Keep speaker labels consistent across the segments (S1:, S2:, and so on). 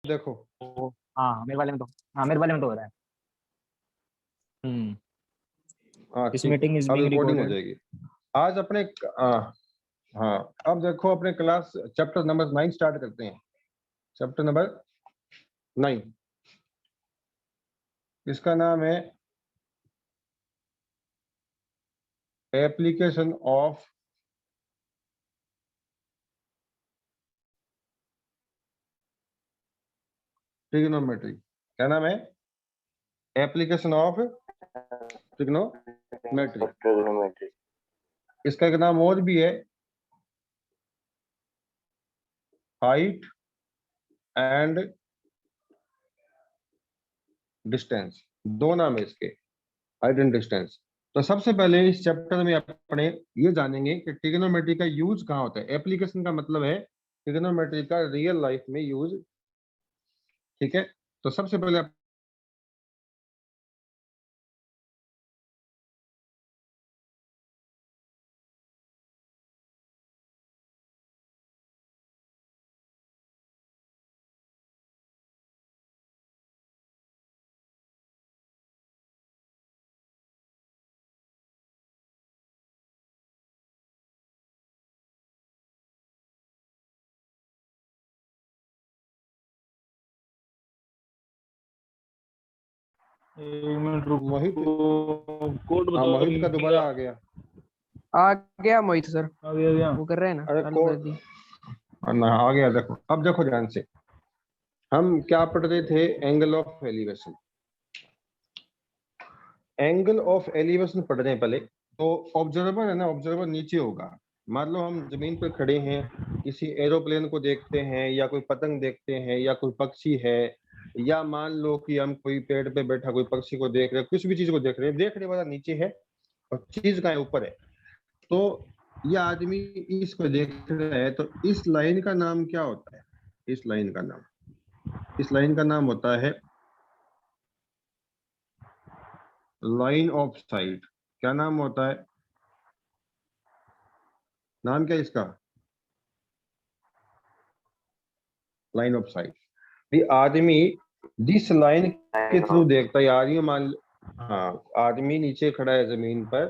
S1: देखो
S2: हाँ मेरे वाले में तो, हाँ मेरे वाले में तो हो रहा है।
S1: हाँ
S2: दिस
S1: ठीक है,
S2: मीटिंग इज
S1: अब
S2: बीइंग
S1: रिकॉर्डिंग हो
S2: रिकॉर्डेड।
S1: जाएगी। आज अपने हाँ, अब देखो अपने क्लास चैप्टर नंबर 9 स्टार्ट करते हैं। चैप्टर नंबर 9, इसका नाम है एप्लीकेशन ऑफ ट्रिग्नोमेट्री। क्या नाम है? Application of trigonometry. इसका एक नाम और भी है, हाइट एंड डिस्टेंस। दो नाम है इसके, हाइट एंड डिस्टेंस। तो सबसे पहले इस चैप्टर में अपने ये जानेंगे कि ट्रिग्नोमेट्री का यूज कहाँ होता है। एप्लीकेशन का मतलब है ट्रिग्नोमेट्री का रियल लाइफ में यूज। ठीक है, तो सबसे पहले मोहित,
S2: कोड
S1: हाँ
S2: बताओ
S1: मोहित का दोबारा आ गया।
S3: आ गया मोहित सर,
S2: आ गया।
S3: वो कर रहे हैं ना,
S1: अरे
S3: चालू कर
S1: कोड
S3: दी।
S1: आ गया। देखो अब देखो ध्यान से, हम क्या पढ़ रहे थे? Angle of elevation. Angle of elevation पढ़ रहे हैं पहले। तो ऑब्जर्वर है ना, ऑब्जर्वर नीचे होगा। मान लो हम जमीन पर खड़े हैं, किसी एरोप्लेन को देखते हैं या कोई पतंग देखते हैं या कोई पक्षी है, या मान लो कि हम कोई पेड़ पे बैठा कोई पक्षी को देख रहे हैं, कुछ भी चीज को देख रहे हैं, देखने वाला नीचे है और चीज का ऊपर है। तो ये आदमी इसको देख रहा है, तो इस लाइन का नाम क्या होता है? इस लाइन का नाम, इस लाइन का नाम होता है लाइन ऑफ साइट। क्या नाम होता है? नाम क्या है इसका? Line of site. ये आदमी जिस लाइन के थ्रू देखता है, आदमी मान लो, हाँ आदमी नीचे खड़ा है जमीन पर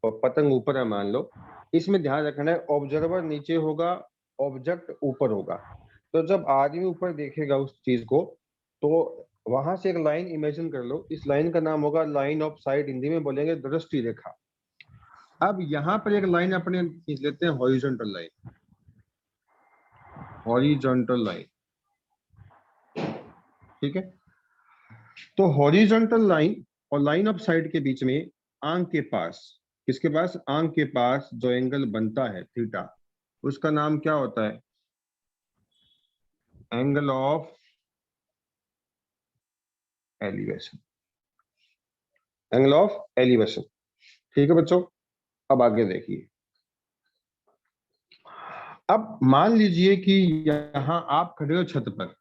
S1: और पतंग ऊपर है मान लो। इसमें ध्यान रखना है, ऑब्जर्वर नीचे होगा, ऑब्जेक्ट ऊपर होगा। तो जब आदमी ऊपर देखेगा उस चीज को, तो वहां से एक लाइन इमेजिन कर लो। इस लाइन का नाम होगा लाइन ऑफ साइट, हिंदी में बोलेंगे दृष्टि रेखा। अब यहाँ पर एक लाइन अपने खींच लेते हैं, हॉरिजॉन्टल लाइन। हॉरिजॉन्टल लाइन, ठीक है। तो हॉरिजॉन्टल लाइन और लाइन ऑफ साइट के बीच में आंख के पास, किसके पास? आंख के पास जो एंगल बनता है थीटा, उसका नाम क्या होता है? Angle of elevation. Angle of elevation, ठीक है बच्चों। अब आगे देखिए। अब मान लीजिए कि यहां आप खड़े हो छत पर,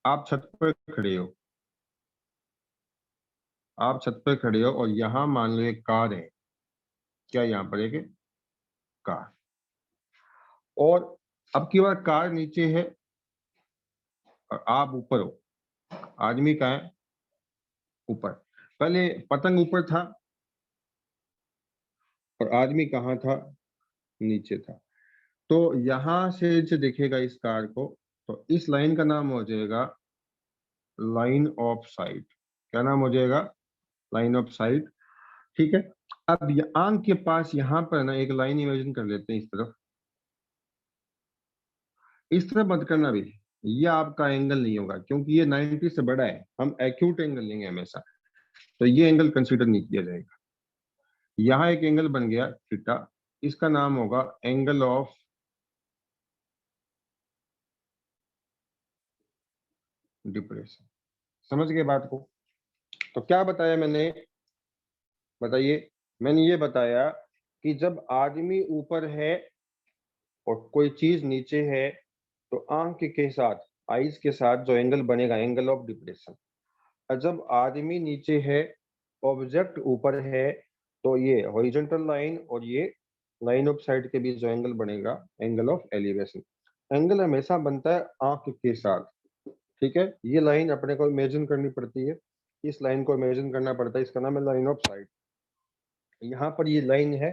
S1: आप छत पर खड़े हो, आप छत पर खड़े हो और यहां मान लो एक कार है। क्या यहाँ पर एक कार, और अब की बार कार नीचे है और आप ऊपर हो। आदमी कहाँ है? ऊपर। पहले पतंग ऊपर था और आदमी कहाँ था? नीचे था। तो यहां से जो देखेगा इस कार को, तो इस लाइन का नाम हो जाएगा लाइन ऑफ साइट। क्या नाम हो जाएगा? लाइन ऑफ साइट, ठीक है। अब आंख के पास यहाँ पर ना एक लाइन इमेजिन कर लेते हैं इस तरफ। इस तरफ मत करना भी, ये आपका एंगल नहीं होगा क्योंकि ये 90 से बड़ा है। हम एक्यूट एंगल लेंगे हमेशा, तो ये एंगल कंसीडर नहीं किया जाएगा। यहाँ एक एंगल बन गया थीटा, इसका नाम होगा एंगल ऑफ डिप्रेशन। समझ गए बात को? तो क्या बताया मैंने? बताइए। मैंने ये बताया कि जब आदमी ऊपर है और कोई चीज नीचे है, तो आंख के साथ, आईज के साथ जो एंगल बनेगा, एंगल ऑफ डिप्रेशन। और जब आदमी नीचे है, ऑब्जेक्ट ऊपर है, तो ये हॉरिजॉन्टल लाइन और ये लाइन ऑफ साइट के बीच जो एंगल बनेगा, एंगल ऑफ एलिवेशन। एंगल हमेशा बनता है आंख के साथ, ठीक है। ये लाइन अपने को इमेजिन करनी पड़ती है, इस लाइन को इमेजिन करना पड़ता है, इसका नाम है लाइन ऑफ साइट। यहाँ पर ये लाइन है,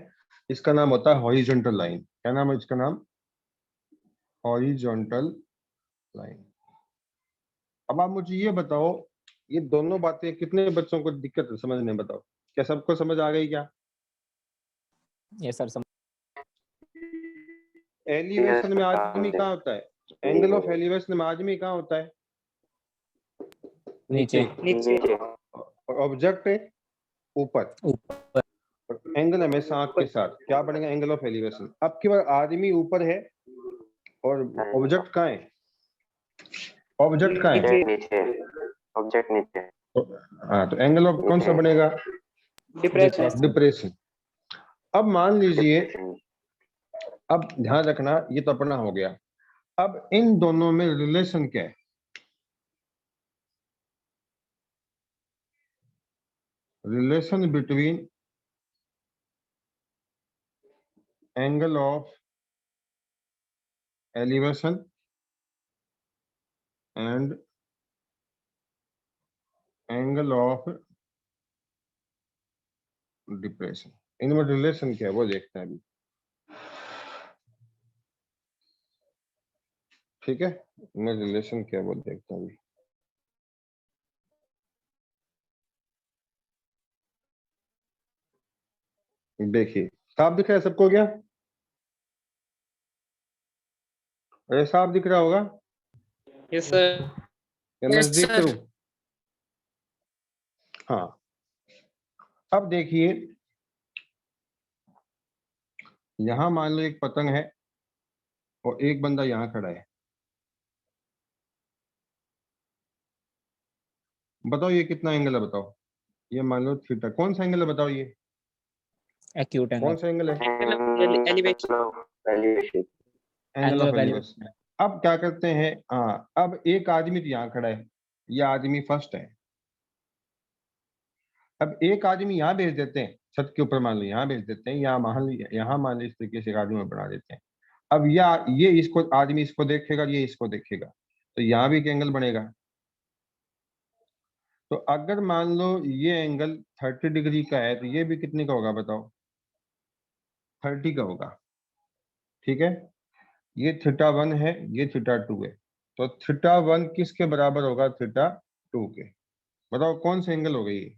S1: इसका नाम होता है हॉरिजॉन्टल लाइन। क्या नाम है इसका नाम? Horizontal line. अब आप मुझे ये बताओ, ये दोनों बातें कितने बच्चों को दिक्कत है समझने, बताओ। क्या सबको समझ आ गई क्या?
S2: यस सर सम
S1: एलिवेशन में आदमी कहाँ होता है? एंगल ऑफ एलिवेशन में आदमी कहाँ होता है? नीचे।
S3: नीचे।
S1: और ऑब्जेक्ट है ऊपर।
S2: ऊपर
S1: एंगल हमेशा आंख के साथ क्या बनेगा? Angle of elevation. अब की बार आदमी ऊपर है और ऑब्जेक्ट कहाँ है? ऑब्जेक्ट कहाँ है?
S4: नीचे, ऑब्जेक्ट नीचे।
S1: हाँ, तो एंगल ऑफ कौन सा बनेगा?
S3: डिप्रेशन।
S1: डिप्रेशन। अब मान लीजिए, अब ध्यान रखना, ये तो अपना हो गया। अब इन दोनों में रिलेशन क्या है? Relation between angle of elevation and angle of depression, इनमें रिलेशन क्या है वो देखते हैं अभी, ठीक है। इनमें रिलेशन क्या है वो देखते हैं अभी। देखिए, साफ दिख रहा है सबको क्या? अरे साफ दिख रहा होगा
S3: यस सर।
S1: या नजदीक करूं? हाँ, अब देखिए, यहां मान लो एक पतंग है और एक बंदा यहां खड़ा है। बताओ ये कितना एंगल है? बताओ। ये मान लो थीटा, कौन सा एंगल है बताओ? ये
S2: एक्यूट
S1: कौन
S2: एंगल
S1: सा एंगल है?
S3: Elevation.
S4: Elevation.
S1: Angle
S2: angle
S1: of
S2: of
S1: elevation. अब क्या करते हैं, हाँ, अब एक आदमी तो यहाँ खड़ा है, ये आदमी फर्स्ट है। अब एक आदमी यहाँ भेज देते हैं, छत के ऊपर मान लो यहाँ भेज देते हैं, यहाँ मान लो इस तरीके से एक आदमी बना देते हैं। अब ये इसको आदमी इसको देखेगा, ये इसको देखेगा, तो यहाँ भी एक एंगल बनेगा। तो अगर मान लो ये एंगल 30 डिग्री का है, तो ये भी कितने का होगा बताओ? 30 का होगा, ठीक है। ये थीटा 1 है, ये थीटा 2 है, तो थीटा 1 किसके बराबर होगा? थीटा 2 के। बताओ कौन सा एंगल होगा ये?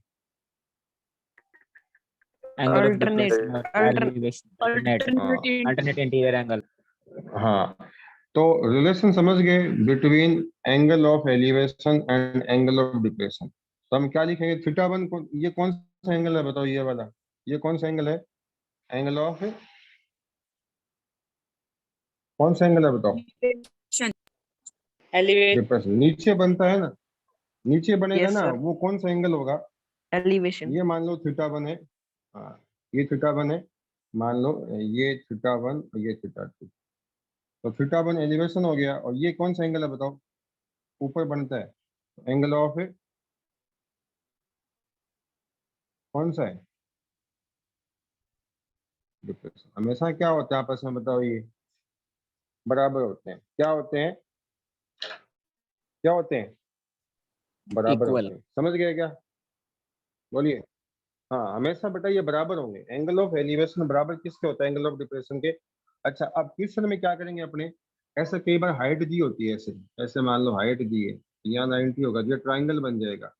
S2: Angle of
S3: alternate
S2: elevation
S3: alternative
S2: alternate interior angle.
S1: हाँ, तो रिलेशन समझ गए between angle of elevation and angle of depression. तो हम क्या लिखेंगे? थीटा 1 को, ये कौन सा एंगल है बताओ? ये वाला, ये कौन सा एंगल है? एंगल ऑफ, कौन सा एंगल है बताओ?
S3: एलिवेशन।
S1: डिप्रेशन। नीचे बनता है ना, नीचे बनेगा
S3: यस
S1: ना,
S3: सर।
S1: वो कौन सा एंगल होगा?
S3: एलिवेशन।
S1: ये मान लो थीटा 1 है, हाँ, ये थीटा 1 है, मान लो ये थीटा 1 और ये थीटा 2। तो थीटा 1 एलिवेशन हो गया, और ये कौन सा एंगल है बताओ? ऊपर बनता है, एंगल ऑफ कौन सा है? डिप्रेशन। हमेशा क्या होता है आपस में बताओ? ये बराबर होते हैं। क्या होते हैं? क्या होते हैं? बराबर
S2: इक्वल।
S1: होते हैं। समझ गए क्या? बोलिए। हाँ, हमेशा बेटा ये बराबर होंगे। एंगल ऑफ एलिवेशन बराबर किसके होता है? एंगल ऑफ डिप्रेशन के। अच्छा, अब क्वेश्चन में क्या करेंगे अपने? ऐसे कई बार हाइट दी होती है, ऐसे ऐसे मान लो हाइट दी है, यहाँ 90 होगा, ये ट्राइंगल बन जाएगा।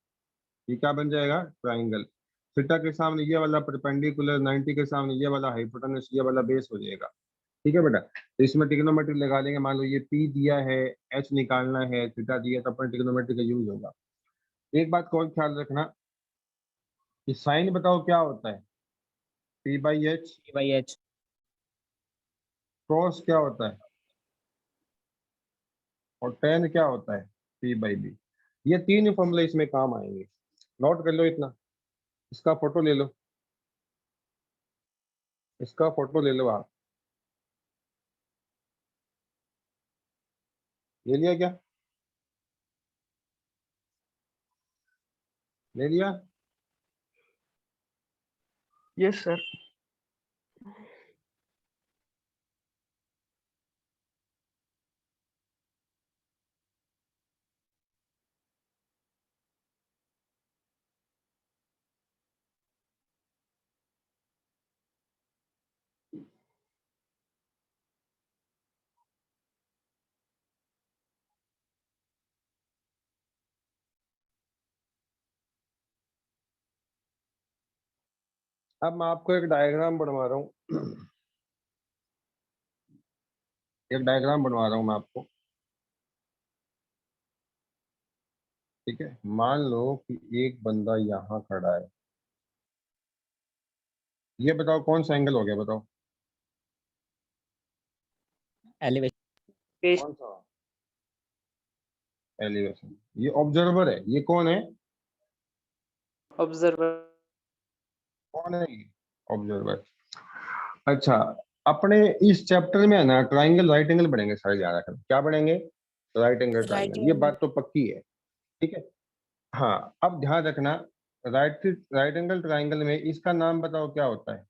S1: ये क्या बन जाएगा? ट्राइंगल। थीटा के सामने ये वाला परपेंडिकुलर, 90 के सामने ये वाला हाइपोटेनस, ये वाला बेस हो जाएगा, ठीक है बेटा। तो इसमें ट्रिग्नोमेट्री लगा लेंगे। मान लो ये पी दिया है, एच निकालना है, थीटा दिया, तो अपने ट्रिग्नोमेट्री का यूज होगा। एक बात को और ख्याल रखना कि साइन बताओ क्या होता है? P by H.
S2: By H.
S1: Cos क्या होता है? और टेन क्या होता है? P by B. ये तीन फॉर्मूले इसमें काम आएंगे, नोट कर लो इतना। इसका फोटो ले लो, इसका फोटो ले लो आप। ले लिया क्या? ले लिया?
S3: Yes sir.
S1: अब मैं आपको एक डायग्राम बनवा रहा हूँ, एक डायग्राम बनवा रहा हूँ मैं आपको। ठीक है, मान लो कि एक बंदा यहाँ खड़ा है, ये बताओ कौन सा एंगल हो गया, बताओ
S2: एलिवेशन
S1: कौन सा एलिवेशन। ये ऑब्जर्वर है, ये कौन है,
S3: Observer.
S1: कौन है ये ऑब्जर्वर। अच्छा, अपने इस चैप्टर में है ना ट्राइंगल राइट एंगल बढ़ेंगे सारे, याद रखना क्या बढ़ेंगे, राइट एंगल ट्राइंगल, ये बात तो पक्की है। ठीक है, हाँ अब ध्यान रखना, राइट राइट एंगल ट्राइंगल में इसका नाम बताओ क्या होता है,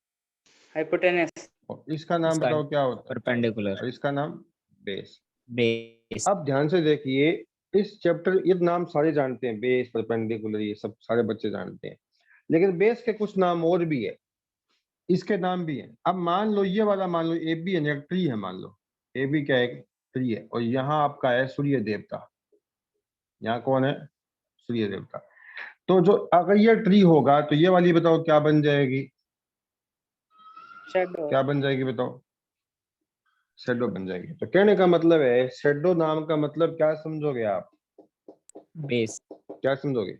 S3: Hypotenuse.
S1: और इसका नाम
S2: इसका
S1: बताओ क्या होता है,
S2: परपेंडिकुलर
S1: और इसका नाम बेस।
S2: बेस
S1: अब ध्यान से देखिए, इस चैप्टर ये नाम सारे जानते हैं, बेस परपेंडिकुलर ये सब सारे बच्चे जानते हैं, लेकिन बेस के कुछ नाम और भी है, इसके नाम भी हैं। अब मान लो ये वाला, मान लो ए बी है, ट्री है, मान लो ए बी क्या है, ट्री है, और यहाँ आपका है सूर्य देवता, यहाँ कौन है, सूर्य देवता। तो जो अगर ये ट्री होगा तो ये वाली बताओ क्या बन जाएगी,
S3: Shadow.
S1: क्या बन जाएगी बताओ, शेडो बन जाएगी। तो कहने का मतलब है, शेडो नाम का मतलब क्या समझोगे आप,
S2: बेस
S1: क्या समझोगे,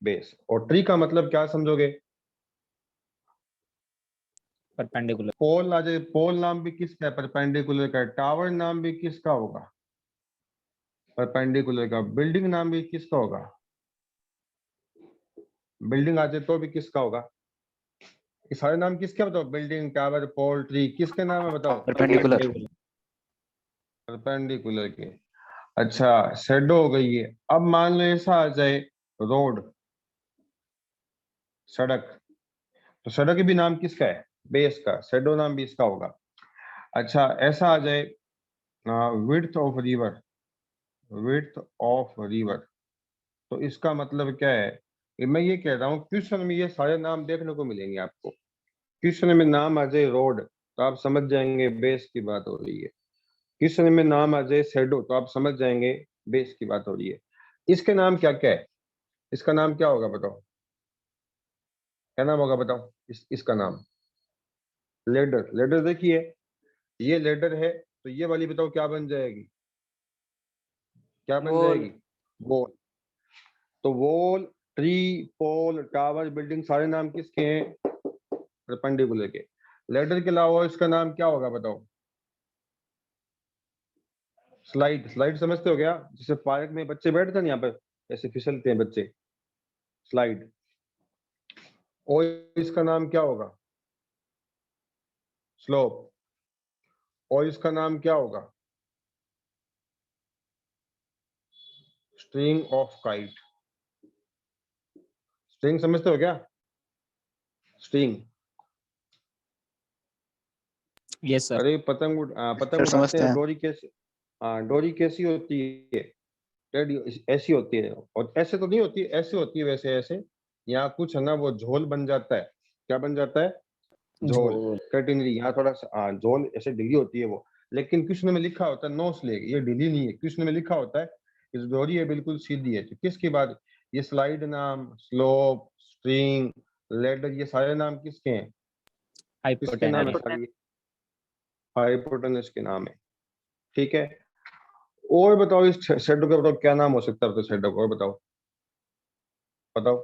S1: बेस। और ट्री का मतलब क्या समझोगे,
S2: परपेंडिकुलर
S1: पोल आ जाए, पोल नाम भी किसका है, परपेंडिकुलर का है। टावर नाम भी किसका होगा, परपेंडिकुलर का। बिल्डिंग नाम भी किसका होगा, बिल्डिंग आ जाए तो भी किसका होगा, ये सारे नाम किसके बताओ, बिल्डिंग टावर पोल ट्री किसके नाम है बताओ,
S2: परपेंडिकुलर
S1: परपेंडिकुलर के। अच्छा, शेडो हो गई है। अब मान लो ऐसा आ जाए रोड, सड़क, तो सड़क भी नाम किसका है, बेस का, शेडो नाम भी इसका होगा। अच्छा, ऐसा आ जाए width of river, width of river, तो इसका मतलब क्या है, कि मैं ये कह रहा हूँ क्वेश्चन में ये सारे नाम देखने को मिलेंगे आपको। क्वेश्चन में नाम आ जाए रोड तो आप समझ जाएंगे बेस की बात हो रही है, क्वेश्चन में नाम आ जाए शेडो तो आप समझ जाएंगे बेस की बात हो रही है। इसके नाम क्या क्या है, इसका नाम क्या होगा बताओ, क्या नाम होगा बताओ, इसका नाम लेडर। लेडर देखिए, ये लेडर है, तो ये वाली बताओ क्या बन जाएगी, क्या बन
S3: Wall.
S1: जाएगी, वॉल। तो वॉल, ट्री, पोल, टावर, बिल्डिंग सारे नाम किसके हैं, परपेंडिकुलर के। लेडर के अलावा इसका नाम क्या होगा बताओ, स्लाइड। स्लाइड समझते हो क्या, जिसे पार्क में बच्चे बैठते हैं यहाँ पर ऐसे फिसलते हैं बच्चे, स्लाइड। और इसका नाम क्या होगा, स्लोप। और इसका नाम क्या होगा, स्ट्रिंग ऑफ काइट। स्ट्रिंग समझते हो क्या, स्ट्रिंग,
S2: यस सर
S1: अरे पतंग पतंग उड़ाते
S5: समझते
S1: हैं,
S5: हैं।
S1: डोरी कैसी, हाँ डोरी कैसी होती है, ऐसी होती है, और ऐसे तो नहीं होती, ऐसे होती है वैसे, ऐसे यहाँ कुछ है ना वो झोल बन जाता है, क्या बन जाता है, झोल,
S2: झोल
S1: कटिंगरी, यहाँ थोड़ा सा झोल ऐसे ढीली होती है वो। लेकिन कृष्ण में लिखा होता है नो स्लेग, ये ढीली नहीं है, कृष्ण में लिखा होता है इस डोरी है बिल्कुल सीधी है। तो किसकी बात, ये स्लाइड नाम, स्लोप, स्ट्रिंग, लेडर, ये सारे नाम किसके हैं, किसके नाम है
S2: हाइपोटेनस
S1: सारे, हाइपोटेनस के नाम है। ठीक है, और बताओ इस शेडो का बताओ क्या नाम हो सकता है, तो शेडो का और बताओ, बताओ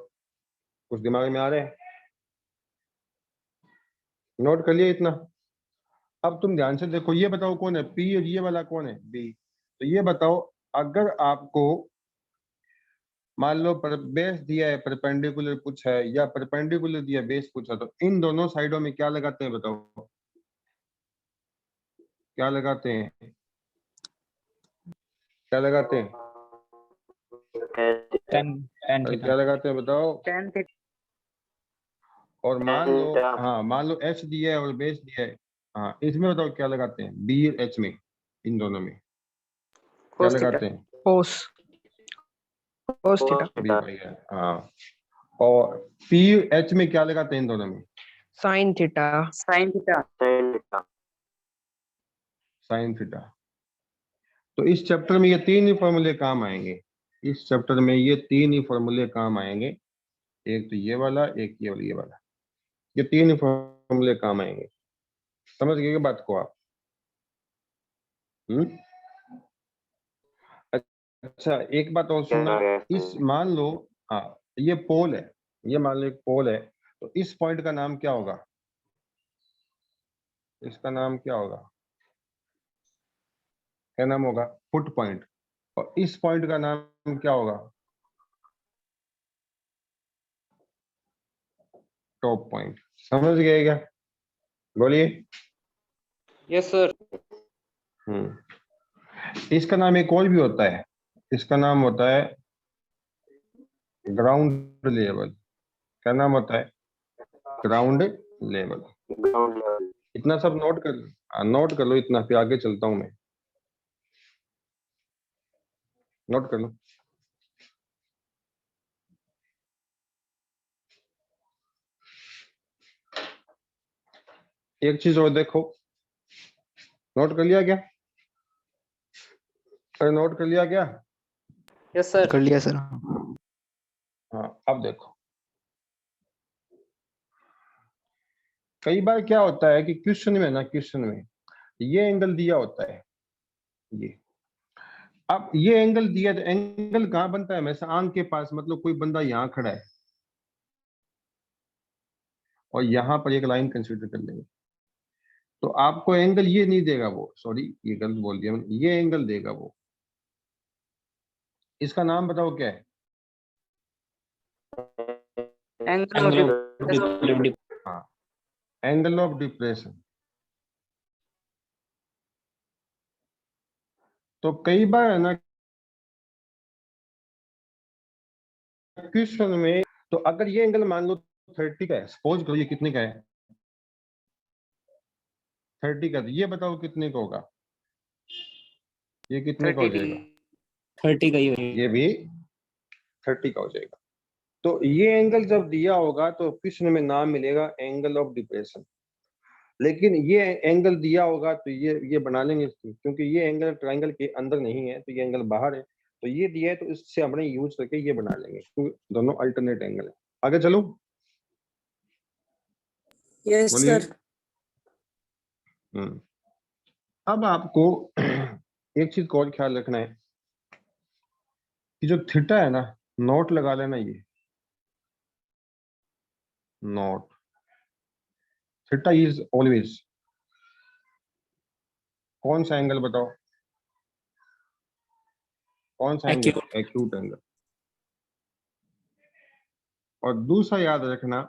S1: कुछ दिमाग में आ रहे हैं, नोट कर लिया इतना। अब तुम ध्यान से देखो, ये बताओ कौन है पी, और ये वाला कौन है बी। तो ये बताओ, अगर आपको मान लो बेस दिया है, परपेंडिकुलर पूछा है, या परपेंडिकुलर दिया बेस पूछा, तो इन दोनों साइडों में क्या लगाते हैं बताओ, क्या लगाते हैं, क्या लगाते हैं,
S2: टेन टेन
S1: अरे
S2: थीटा
S1: क्या लगाते हैं बताओ।
S3: 10 theta.
S1: और मान लो, हाँ मान लो एच दिया है और बेस दिया है, हाँ इसमें बताओ क्या लगाते हैं, बी और एच में, इन दोनों में क्या
S3: Cos theta.
S1: लगाते हैं,
S3: Cos. Cos theta.
S1: बी भाई है, हाँ। और पी एच में क्या लगाते हैं इन दोनों में,
S3: Sin theta. Sin theta.
S1: Sine theta. तो इस चैप्टर में ये तीन ही फॉर्मूले काम आएंगे, इस चैप्टर में ये तीन ही फॉर्मूले काम आएंगे, एक तो ये वाला, एक ये वाला, ये वाला। ये तीन फॉर्मूले काम आएंगे। समझ गए बात को आप? अच्छा, एक बात और सुनना, इस मान लो, हाँ, ये पोल है, ये मान लो एक पोल है, तो इस पॉइंट का नाम क्या होगा? इसका नाम क्या होगा? क्या नाम होगा? Foot point. और इस पॉइंट का नाम क्या होगा? Top point. समझ गए क्या? बोलिए।
S3: Yes, sir.
S1: इसका नाम एक और भी होता है, इसका नाम होता है ग्राउंड लेवल। क्या नाम होता है? Ground level.
S4: Ground level.
S1: इतना सब नोट कर लो, नोट कर लो इतना, फिर आगे चलता हूं मैं। नोट कर लो। एक चीज और देखो, नोट कर लिया क्या? अरे नोट कर लिया क्या?
S3: Yes, sir.
S2: कर लिया सर।
S1: हाँ, अब देखो, कई बार क्या होता है कि क्वेश्चन में ना, क्वेश्चन में ये एंगल दिया होता है, ये, अब ये एंगल दिया, तो एंगल कहाँ बनता है? हमेशा आंख के पास, मतलब कोई बंदा यहाँ खड़ा है और यहाँ पर एक लाइन कंसीडर कर लेंगे, तो आपको एंगल ये नहीं देगा वो, सॉरी ये गलत बोल दिया मैंने, ये एंगल देगा वो। इसका नाम बताओ क्या है?
S3: Angle
S2: एंगल
S3: of
S2: ऑफ
S1: हाँ, एंगल ऑफ डिप्रेशन। तो कई बार है ना क्वेश्चन में, तो अगर ये एंगल मान लो 30 का है, सपोज करो, ये कितने का है? 30 का। तो ये बताओ कितने का होगा? ये कितने का हो
S3: 30
S1: जाएगा?
S2: 30 का ही होगा।
S1: ये भी 30 का हो जाएगा। तो ये एंगल जब दिया होगा तो क्वेश्चन में नाम मिलेगा एंगल ऑफ डिप्रेशन। लेकिन ये एंगल दिया होगा तो ये बना लेंगे इसको, क्योंकि ये एंगल ट्रायंगल के अंदर नहीं है, तो ये एंगल बाहर है, तो ये दिया है तो इससे हमने यूज करके ये बना लेंगे, क्योंकि दोनों अल्टरनेट एंगल है। आगे चलो,
S3: Yes,
S1: बोलिए।
S3: sir.
S1: अब आपको एक चीज को और ख्याल रखना है कि जो थीटा है ना, नोट लगा लेना, ये नोट, थीटा इज ऑलवेज कौन सा एंगल बताओ? कौन सा एंगल?
S2: Acute.
S1: Acute angle. और दूसरा याद रखना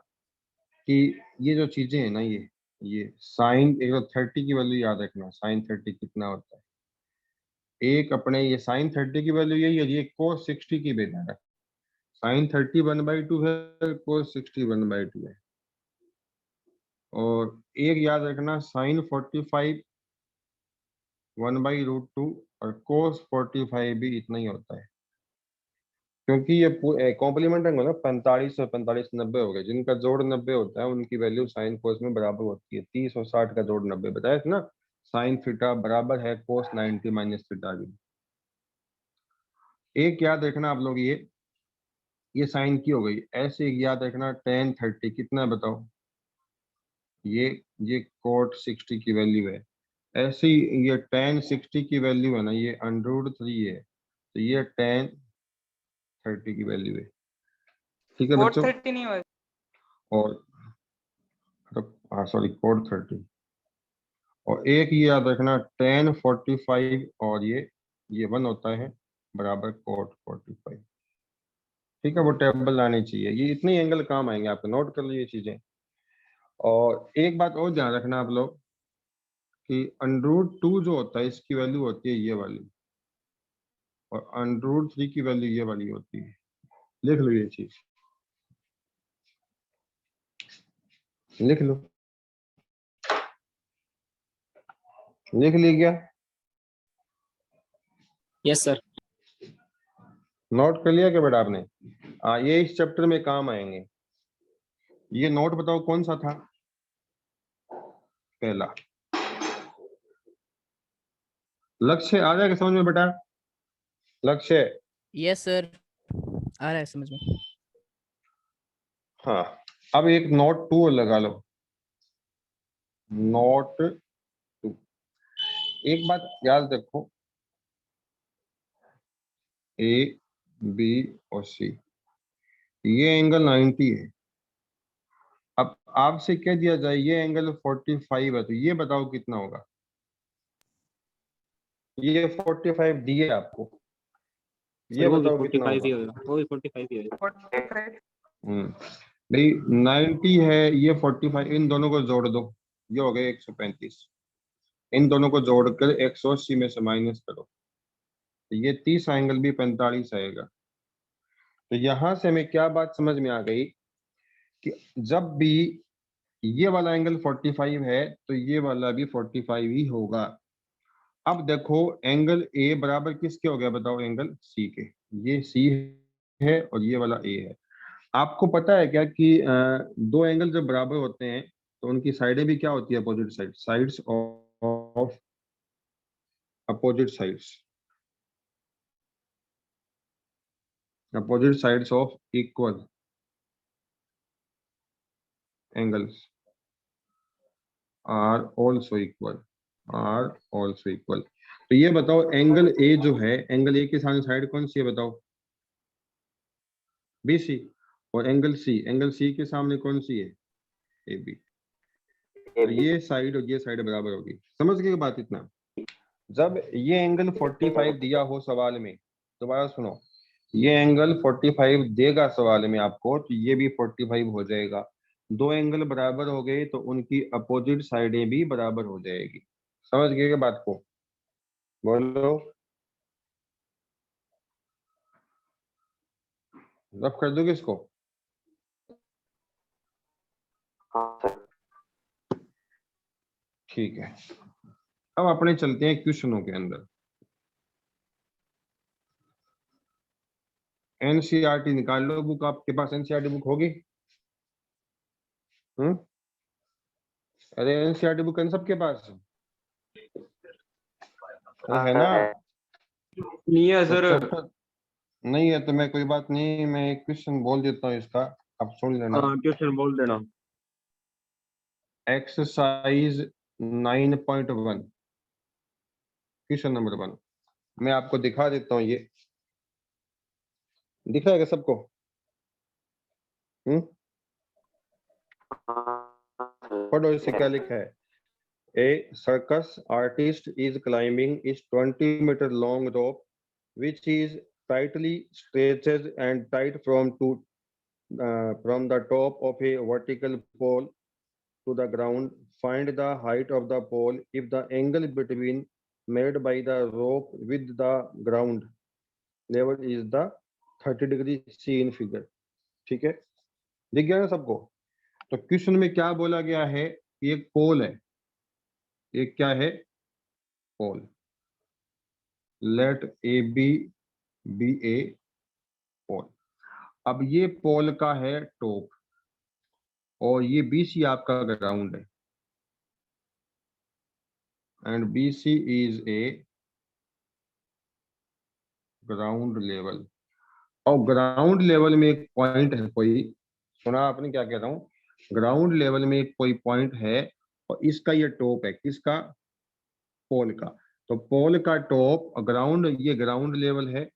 S1: कि ये जो चीजें हैं ना, ये साइन, एक तो 30 की वैल्यू याद रखना, साइन 30 कितना होता है? एक अपने ये साइन 30 की वैल्यू यही है, ये कोस 60 की वैल्यू है। साइन 30 1/2 है, कोस 60 1/2 है। और एक याद रखना, साइन 45 1/√2 और कोस 45 भी इतना ही होता है, क्योंकि ये कॉम्प्लीमेंट एंगल ना 45 और 45 90 हो गए, जिनका जोड़ 90 होता है उनकी वैल्यू साइन कोस में बराबर होती है। 30 और 60 का जोड़ 90 बताया था ना, साइन थीटा बराबर है कोस 90 माइनस थीटा भी। एक याद रखना आप लोग, ये साइन की हो गई। ऐसे एक याद रखना, tan 30 कितना है बताओ? ये कोट 60 की वैल्यू है। ऐसे ही ये tan 60 की वैल्यू है ना, ये √3 है, तो ये tan 30 की वैल्यू है। ठीक है
S3: Code
S1: बच्चों?
S3: 30 नहीं हुआ।
S1: और हाँ सॉरी, कोड 30। और एक ये याद रखना, tan 45 और ये 1 होता है बराबर कोट 45। ठीक है, वो टेबल लानी चाहिए, ये इतने एंगल काम आएंगे आपको, नोट कर लीजिए चीजें। और एक बात और ध्यान रखना आप लोग कि √2 जो होता है इसकी वैल्यू होती है ये वाली, और √3 की वैल्यू ये वाली होती है। लिख लो ये चीज, लिख लो, लिख ली क्या?
S2: Yes sir.
S1: नोट कर लिया क्या बेटा आपने? ये इस चैप्टर में काम आएंगे। ये नोट बताओ कौन सा था? पहला। लक्ष्य आ जाएगा समझ में बेटा? लक्ष्य,
S5: यस सर, आ रहा है समझ में।
S1: हाँ, अब एक नोट 2 लगा लो, नोट 2। एक बात याद रखो, ए बी और सी, ये एंगल 90 है। अब आपसे कह दिया जाए ये एंगल 45 है, तो ये बताओ कितना होगा। ये 45 दिए आपको, ये
S2: सर वो भी
S1: बताओ कितना
S2: 45 ही
S1: होगा।
S2: होगा, वो भी 45 ही होगा।
S3: 45
S1: हम्म, भाई 90 है, ये 45, इन दोनों को जोड़ दो, ये हो गए 135। इन दोनों को जोड़कर 180 में से माइनस करो, तो ये 30 एंगल भी 45 आएगा। तो यहां से हमें क्या बात समझ में आ गई कि जब भी ये वाला एंगल 45 है तो ये वाला भी 45 ही होगा। अब देखो एंगल ए बराबर किसके हो गया बताओ, एंगल सी के। ये सी है और ये वाला ए है। आपको पता है क्या कि दो एंगल जब बराबर होते हैं तो उनकी साइडें भी क्या होती है, opposite side, sides of opposite sides, opposite sides of equal angles are also equal, are also equal. तो ये बताओ एंगल ए जो है, एंगल ए के सामने साइड कौन सी है बताओ, बी सी। और एंगल सी के सामने कौन सी है, ए बी। तो ये साइड और ये साइड बराबर होगी। समझ गए बात इतना। जब ये एंगल 45 दिया हो सवाल में, दोबारा सुनो, ये एंगल 45 देगा सवाल में आपको, तो ये भी 45 हो जाएगा। दो एंगल बराबर हो गए तो उनकी अपोजिट साइडें भी बराबर हो जाएगी। समझ गए क्या बात को, बोलो। रफ कर दोगे इसको।
S4: हाँ सर।
S1: ठीक है, अब अपने चलते हैं क्वेश्चनों के अंदर। एनसीईआरटी निकाल लो बुक, आपके पास एनसीईआरटी बुक होगी। हम्म, अरे एनसीईआरटी बुक है ना सबके पास, अरे है ना।
S3: नहीं है
S1: तो
S3: सर।
S1: चैप्टर नहीं है तो मैं, कोई बात नहीं, मैं एक क्वेश्चन बोल देता हूँ इसका, आप सुन लेना।
S3: क्वेश्चन बोल देना।
S1: एक्सरसाइज 9.1 क्वेश्चन नंबर 1 मैं आपको दिखा देता हूँ। ये दिख रहा है क्या सबको? हम्म, पढ़ो इससे क्या लिखा है। A circus artist is climbing is 20-meter long rope which is tightly stretched and tied from the top of a vertical pole to the ground. Find the height of the pole if the angle between made by the rope with the ground level is the 30 degree C in figure। ठीक है, दिख गया ना सबको? तो question में क्या बोला गया है, एक पोल है, एक क्या है, पोल। लेट ए बी ए पोल। अब ये पोल का है टॉप और ये बी सी आपका ग्राउंड है, and B C is a ground level. और ग्राउंड लेवल में एक पॉइंट है कोई, सुना आपने क्या कह रहा हूँ, ग्राउंड लेवल में एक कोई पॉइंट है और इसका ये टॉप है, किसका, पोल का। तो पोल का टॉप और ग्राउंड, ये ग्राउंड लेवल है,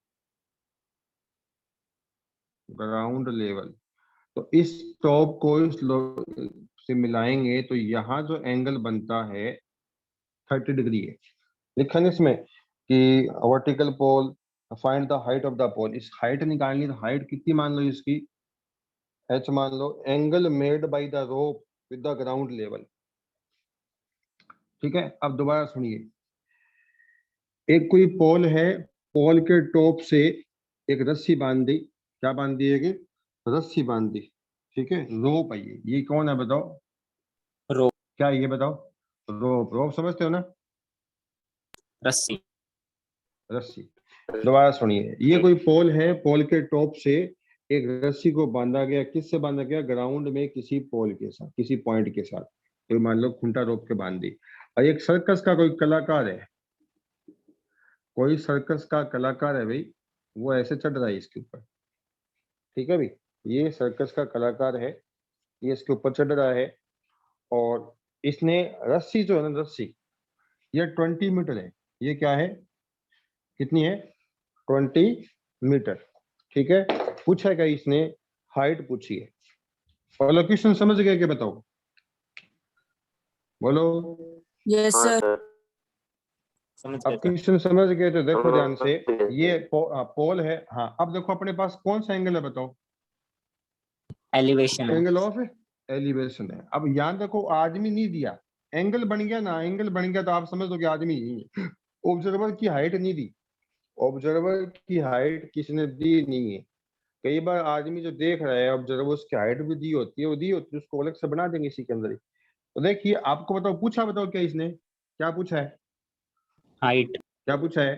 S1: ग्राउंड लेवल। तो इस टॉप को इस से मिलाएंगे तो यहाँ जो एंगल बनता है 30 डिग्री है। लिखा है इसमें कि vertical pole, find the height of the pole. इस हाइट निकालनी, तो हाइट कितनी मान लो इसकी, एच मान लो। Angle made by the rope with the ground level. ठीक है, अब दोबारा सुनिए। एक कोई पोल है, पोल के टॉप से एक रस्सी बांध दी, क्या बांध दी है कि रस्सी बांध दी। ठीक है, रोप है ये कौन है बताओ,
S2: रोप,
S1: क्या है ये बताओ, रोप। रोप समझते हो ना,
S2: रस्सी।
S1: रस्सी। दोबारा सुनिए, ये कोई पोल है, पोल के टॉप से एक रस्सी को बांधा गया, किससे बांधा गया, ग्राउंड में किसी पोल के साथ, किसी पॉइंट के साथ, कोई मान लो खूंटा रोप के बांध दी। और एक सर्कस का कोई कलाकार है, कोई सर्कस का कलाकार है भाई, वो ऐसे चढ़ रहा है इसके ऊपर। ठीक है भाई, ये सर्कस का कलाकार है, ये इसके ऊपर चढ़ रहा है और इसने रस्सी जो है ना, रस्सी ये 20 मीटर है। ये क्या है, कितनी है, 20 मीटर। ठीक है, पूछा क्या इसने, हाइट पूछी है। और लोकेशन समझ गए कि बताओ, बोलो।
S5: यस
S4: हाँ
S5: सर।
S4: सर।
S2: समझ
S1: अब
S2: गए सर।
S1: क्वेश्चन समझ गए तो देखो ध्यान से,
S4: समझ गए।
S1: ये पोल है। हाँ, अब देखो अपने पास कौन सा एंगल है, बताओ।
S2: एलिवेशन है।
S1: एंगल ऑफ एलिवेशन है। अब याद रखो, आदमी नहीं दिया, एंगल बन गया ना, एंगल बन गया तो आप समझ लो कि आदमी नहीं है। ऑब्जर्वर की हाइट नहीं दी, ऑब्जर्वर की हाइट किसने दी नहीं है। कई बार आदमी जो देख रहा है, ऑब्जर्वर, उसकी हाइट भी दी होती है, वो दी होती है, उसको अलग से बना देंगे इसी के अंदर ही। तो देखिए आपको बताओ, पूछा, बताओ क्या इसने क्या पूछा है,
S2: हाइट।
S1: क्या पूछा है,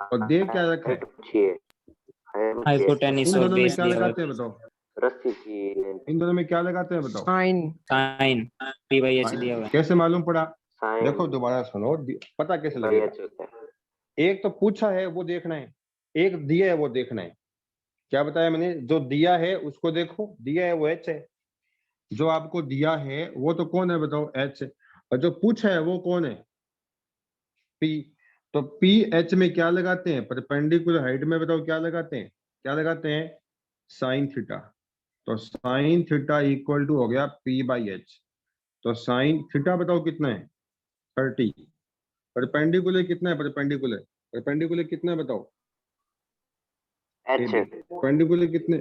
S1: और दे क्या रखा है।
S4: हाइट पूछिए। हाइट पूछिए।
S2: हाइपोटेनिस
S1: इन
S2: और
S1: दोनों में
S2: बेस
S1: क्या
S2: दिया हुआ
S1: लगाते हैं बताओ,
S4: रस्सी की
S1: इन दोनों में क्या लगाते हैं बताओ।
S5: Sine.
S2: Sine P by H दिया हुआ है।
S1: कैसे मालूम पड़ा,
S4: साइन
S1: देखो दोबारा सुनो, पता कैसे
S4: बाई
S1: लगेगा।
S4: एच होता है।
S1: एक तो पूछा है वो देखना है, एक दिया है वो देखना है। क्या बताया मैंने, जो दिया है उसको देखो, दिया है वो एच है, जो आपको दिया है वो तो कौन है बताओ, एच है, और जो पूछा है वो कौन है, पी। तो पी एच में क्या लगाते हैं, परपेंडिकुलर हाइट में बताओ क्या लगाते हैं, क्या लगाते हैं, साइन थीटा। तो साइन थीटा इक्वल टू हो गया पी बाई एच। तो साइन थीटा बताओ कितना है, 30। परपेंडिकुलर कितना है, परपेंडिकुलर, परपेंडिकुलर कितना है बताओ,
S4: एच।
S1: परपेंडिकुलर कितने,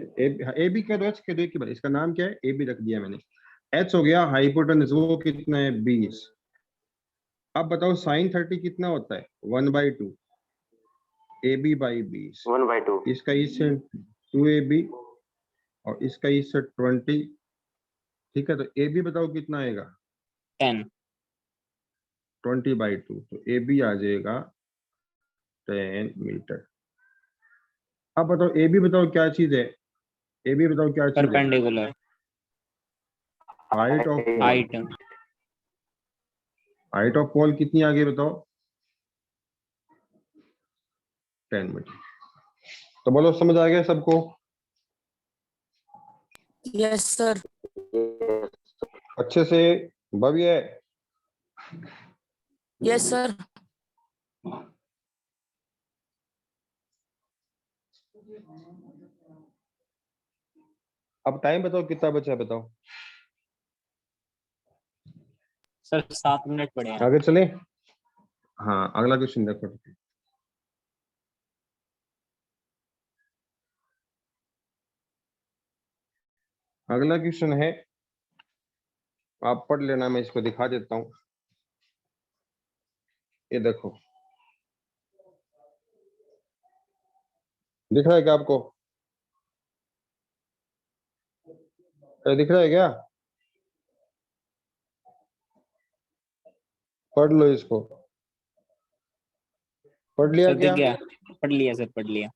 S1: ए बी कह दो, एच कह दो, एक ही बार। इसका नाम क्या है, ए बी रख दिया मैंने। एच हो गया हाइपोटेनस, वो कितना है, 20। अब बताओ साइन 30 कितना होता है, 1/2 ए बी बाई 20।
S4: 1/2।
S1: इसका इससे 2ab और इसका इससे 20। ठीक है, तो ए बी बताओ कितना आएगा,
S2: 10।
S1: 20/2, तो ए बी आ जाएगा 10 मीटर। अब बताओ ए बी बताओ क्या चीज है, ए बी बताओ क्या चीज है,
S2: perpendicular.
S1: Height of pole.
S2: Height.
S1: Height of pole कितनी आ गई बताओ, 10 मीटर। तो बोलो समझ आ गया सबको,
S5: यस सर।
S1: अच्छे से, भव्य।
S5: Yes sir.
S1: अब टाइम बताओ कितना बचा है, बताओ।
S2: सर 7 मिनट पड़े हैं।
S1: आगे चले, हाँ अगला क्वेश्चन देखो। अगला क्वेश्चन है, आप पढ़ लेना, मैं इसको दिखा देता हूं। ये देखो, दिख रहा है क्या आपको, दिख रहा है क्या, पढ़ लो इसको, पढ़ लिया
S2: सर
S1: क्या,
S2: दिख गया। पढ़ लिया सर, पढ़ लिया।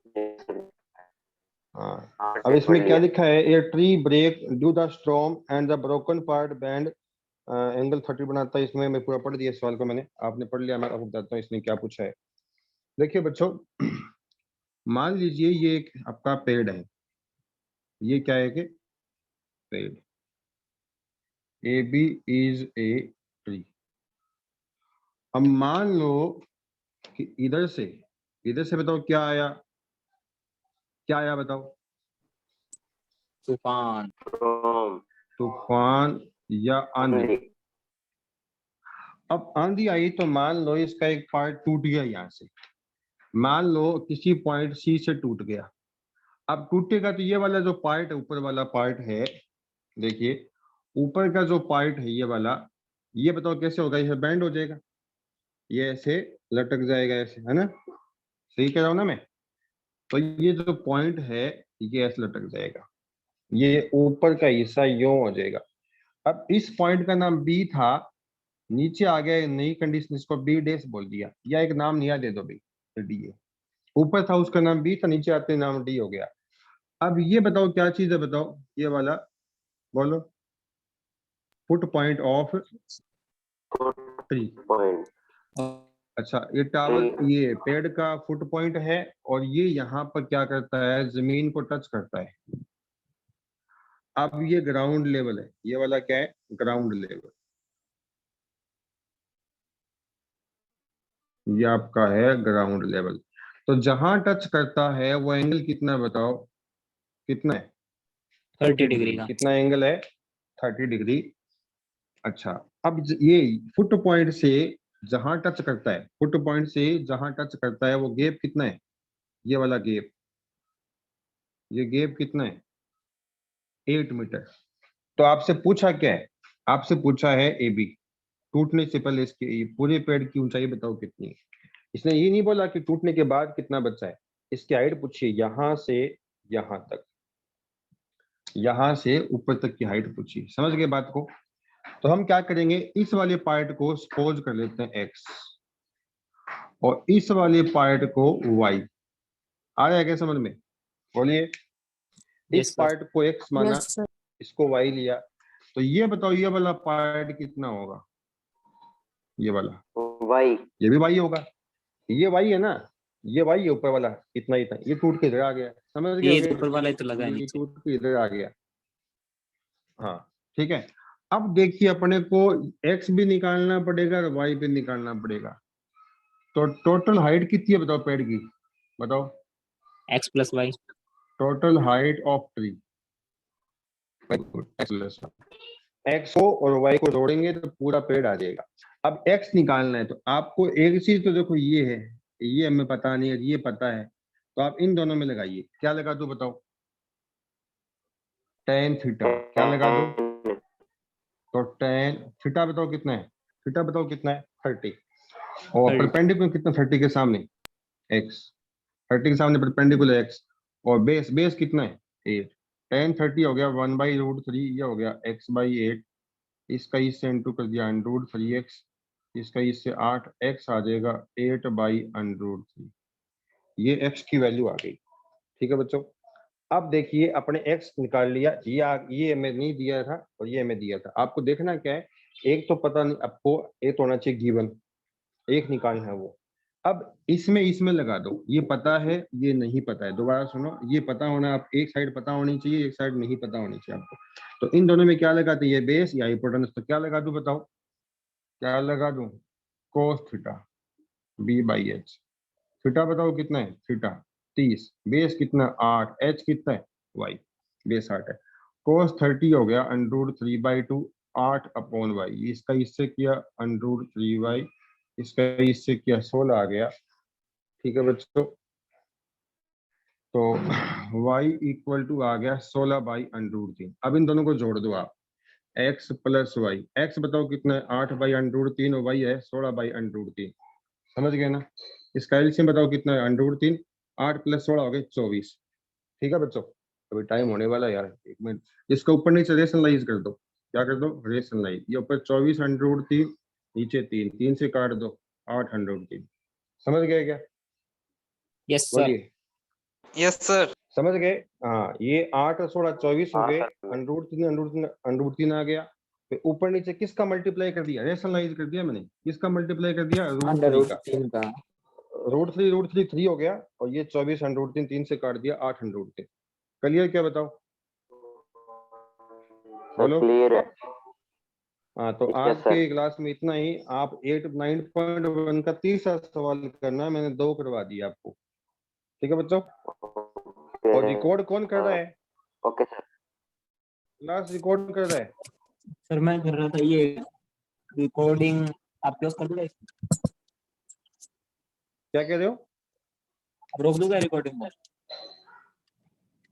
S1: हाँ। अब इसमें क्या लिखा है, a tree break due the storm and the broken part bend angle 30 बनाता है। इसमें मैं पूरा पढ़ दिया सवाल को मैंने, आपने पढ़ लिया, मैं आपको बताता हूँ इसने क्या पूछा है। देखिए बच्चों, मान लीजिए ये एक आपका पेड़ है, ये क्या है कि पेड़, A B is a tree. अब मान लो कि इधर से बताओ क्या आया, क्या आया बताओ,
S2: तूफान।
S1: तूफान या आंधी। अब आंधी आई तो मान लो इसका एक पार्ट टूट गया, यहाँ से मान लो किसी पॉइंट सी से टूट गया। अब टूटेगा तो ये वाला जो पार्ट है, ऊपर वाला पार्ट है, देखिए ऊपर का जो पार्ट है ये वाला, ये बताओ कैसे होगा, ये बैंड हो जाएगा, ये ऐसे लटक जाएगा ऐसे, है ना, सही कह रहा हूं ना मैं। तो ये जो पॉइंट है ये ऐसे लटक जाएगा, ये ऊपर का हिस्सा यूं हो जाएगा। अब इस पॉइंट का नाम बी था, नीचे आ गया नई कंडीशन, इसको बी डैश बोल दिया, या एक नाम नया दे दो भाई, डी है। ऊपर था उसका नाम बी था, नीचे आते नाम डी हो गया। अब ये बताओ क्या चीज है, बताओ ये वाला, बोलो, foot point of tree.
S4: Point.
S1: अच्छा, ये टावर, ये पेड़ का फुट पॉइंट है, और ये यहाँ पर क्या करता है, जमीन को टच करता है। अब ये ग्राउंड लेवल है, ये वाला क्या है, ग्राउंड लेवल। ये आपका है ग्राउंड लेवल। तो जहां टच करता है वो एंगल कितना बताओ, कितना है?
S2: 30 डिग्री का।
S1: कितना एंगल है? 30 डिग्री। अच्छा, अब ये फुट पॉइंट से जहां टच करता है, फुट पॉइंट से जहां टच करता है वो गैप कितना है? ये वाला गैप, ये गैप कितना है? 8 मीटर। तो आपसे पूछा क्या है? आपसे पूछा है AB, टूटने से पहले इसके ये पूरे पेड़ की ऊंचाई बताओ कितनी है। इसने ये नहीं बोला कि टूटने के बाद कितना बचा है, इसकी हाइट पूछिए, यहां से यहां तक, यहां से ऊपर तक की हाइट पूछिए। समझ गए बात को? तो हम क्या करेंगे, इस वाले पार्ट को सपोज कर लेते हैं x, और इस वाले पार्ट को y। आ रहा है क्या समझ में? बोलिए।
S2: Yes,
S1: इस
S2: sir.
S1: पार्ट को x माना,
S5: यस सर।
S1: इसको y लिया, तो ये बताओ ये वाला पार्ट कितना होगा? ये वाला,
S4: वाई
S1: ये भी y होगा। ये y है ना, ये y है ऊपर वाला, इतना इतना, ये टूट के इधर आ गया। समझ गए
S2: ये
S1: होगे?
S2: ऊपर वाला ही तो लगा है
S1: ये
S2: नीचे।
S1: टूट के इधर आ गया। हाँ ठीक है। अब देखिए अपने को x भी निकालना पड़ेगा और y भी निकालना पड़ेगा। तो टोटल हाइट कितनी है बताओ पेड़ की, बताओ।
S2: x plus y.
S1: Total height of tree, x को और y को जोड़ेंगे तो पूरा पेड़ आ जाएगा। अब x निकालना है तो आपको एक चीज तो देखो, ये है, ये हमें पता नहीं है, ये पता है, तो आप इन दोनों में लगाइए। क्या लगा दो बताओ? tan theta. क्या लगा दो? तो tan थीटा बताओ कितना है? थीटा बताओ कितना है? 30। और
S2: 30।
S1: परपेंडिकुलर कितना 30 के सामने? x। 30 के सामने परपेंडिकुलर x। और बेस, बेस कितना है? 8। tan 30 हो गया 1/√3, ये हो गया x/8। इसका इससे इंटू कर दिया √3x, इसका इससे 8x आ जाएगा 8/√3। ये x की वैल्यू आ गई। ठीक है बच्चों, अब देखिए अपने x निकाल लिया, ये हमें नहीं दिया था और ये हमें दिया था। आपको देखना क्या है, एक तो पता नहीं आपको, एक तो होना चाहिए गिवन, एक निकालना है वो। अब इसमें लगा दो, ये पता है ये नहीं पता है। दोबारा सुनो, ये पता होना, आप एक साइड पता होनी चाहिए, एक साइड नहीं पता होनी चाहिए आपको। तो इन दोनों में क्या लगाते हैं, ये बेस या हिपोटेनस। तो क्या लगा दूं बताओ, क्या लगा दूं? Cos theta b/h। थीटा बताओ कितना है? थीटा 30। बेस कितना? 8। h कितना है? y। बेस 8 है। कोस 30 हो गया √3/2, 8/y। इसका इससे किया √3y, इसका इससे किया 16 आ गया। ठीक है बच्चों, तो y इक्वल टू आ गया 16/√3। अब इन दोनों को जोड़ दो आप, x प्लस वाई। x बताओ कितना है? 8/√3 और y है 16/√3। समझ गए ना? इसका एलसीएम बताओ कितना है? √3। 8 + 16 हो गए 24। ठीक है बच्चों, अभी टाइम होने वाला है यार, 1 मिनट। इसको ऊपर नीचे रेशनलाइज कर दो। क्या कर दो? रेशनलाइज। ये ऊपर 24/√3, नीचे 3, 3 से काट दो 8/√3। समझ गए क्या?
S2: Yes sir.
S1: बोलिए।
S6: Yes sir.
S1: समझ गए? हाँ, ये 8 और 16 24 हो
S4: हाँ
S1: गए,
S4: सर।
S1: √3 आ गया। फिर ऊपर नीचे किसका मल्टीप्लाई कर दिया? रेशनलाइज कर दिया मैंने। किसका मल्टीप्लाई कर दिया? √3 का।
S2: √3 का।
S1: √3 3 हो गया, और ये 24/√3, 3 से काट दिया 8/√3। क्लियर क्या बताओ? बोलो।
S4: क्लियर है।
S1: हाँ, तो
S4: ठीक है
S1: आज
S4: सर।
S1: के क्लास में इतना ही। आप 9.1 का तीसरा सवाल करना है, मैंने 2 करवा दिया आपको। ठीक है बच्चों? और रिकॉर्ड कौन कर रहा है?
S4: Okay sir.
S1: क्लास रिकॉर्ड कर रहा है?
S2: सर मैं कर रहा था, ये रिकॉर्डिंग आप क्लोज कर दोगे?
S1: क्या कह रहे हो?
S2: आप रोक दोगे रिकॉर्डिंग?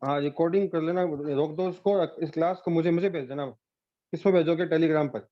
S1: हाँ, रिकॉर्डिंग कर लेना, रोक दो उसको। इस क्लास को मुझे भेज देना। किस पर भेजोगे? टेलीग्राम पर?